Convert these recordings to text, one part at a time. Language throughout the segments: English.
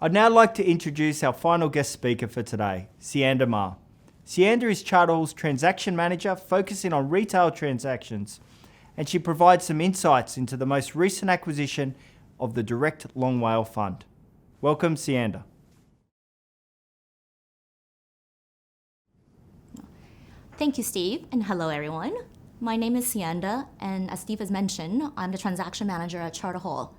I'd now like to introduce our final guest speaker for today, Ceanda. Ceanda is Charter Hall's Transaction Manager focusing on retail transactions, and she provides some insights into the most recent acquisition of the Direct Long WALE Fund. Welcome, Ceanda. Thank you, Steve, and hello, everyone. My name is Ceanda, and as Steve has mentioned, I'm the Transaction Manager at Charter Hall.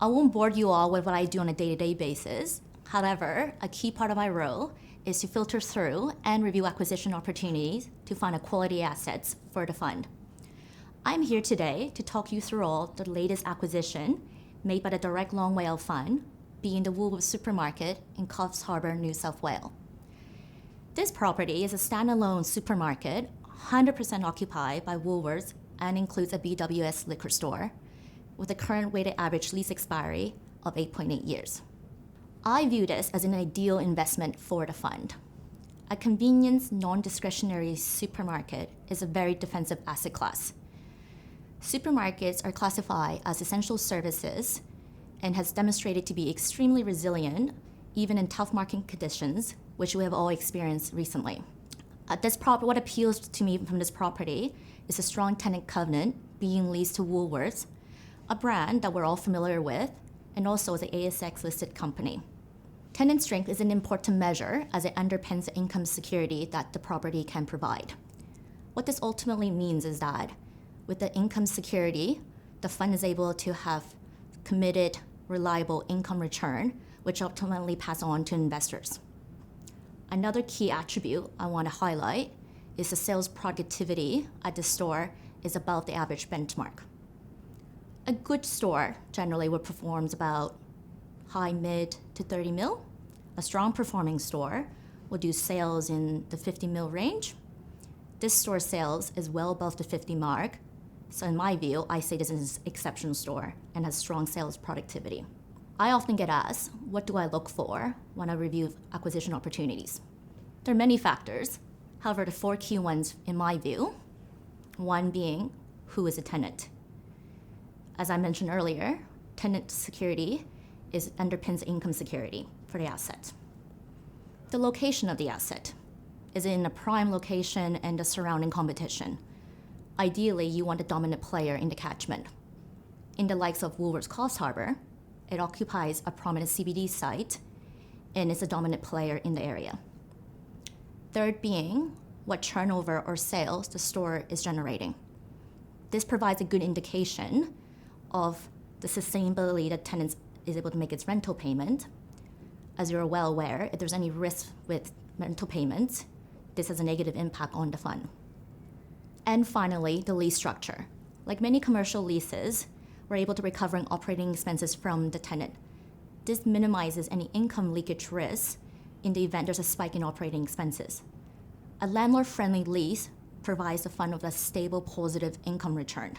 I won't bore you all with what I do on a day-to-day basis. However, a key part of my role is to filter through and review acquisition opportunities to find a quality assets for the fund. I'm here today to talk you through all the latest acquisition made by the Direct Long WALE Fund, being the Woolworths supermarket in Coffs, Harbour, New South Wales. This property is a standalone supermarket, 100% occupied by Woolworths, and includes a BWS liquor store, with a current weighted average lease expiry of 8.8 years. I view this as an ideal investment for the fund. A convenience, non-discretionary supermarket is a very defensive asset class. Supermarkets are classified as essential services and has demonstrated to be extremely resilient, even in tough market conditions, which we have all experienced recently. What appeals to me from this property is a strong tenant covenant being leased to Woolworths, a brand that we're all familiar with, and also is an ASX-listed company. Tenant strength is an important measure as it underpins the income security that the property can provide. What this ultimately means is that with the income security, the fund is able to have committed, reliable income return, which ultimately pass on to investors. Another key attribute I want to highlight is the sales productivity at the store is above the average benchmark. A good store generally would perform about high mid to 30 mil. A strong performing store will do sales in the 50 mil range. This store sales is well above the 50 mark. So in my view, I say this is an exceptional store and has strong sales productivity. I often get asked, what do I look for when I review acquisition opportunities? There are many factors. However, the four key ones in my view, one being who is a tenant. As I mentioned earlier, tenant security underpins income security for the asset. The location of the asset. Is it in a prime location and the surrounding competition? Ideally, you want a dominant player in the catchment. In the likes of Woolworths Coffs Harbour, it occupies a prominent CBD site and is a dominant player in the area. Third being what turnover or sales the store is generating. This provides a good indication of the sustainability that tenants is able to make its rental payment. As you're well aware, if there's any risk with rental payments, this has a negative impact on the fund. And finally, the lease structure. Like many commercial leases, we're able to recover operating expenses from the tenant. This minimizes any income leakage risk in the event there's a spike in operating expenses. A landlord-friendly lease provides the fund with a stable, positive income return.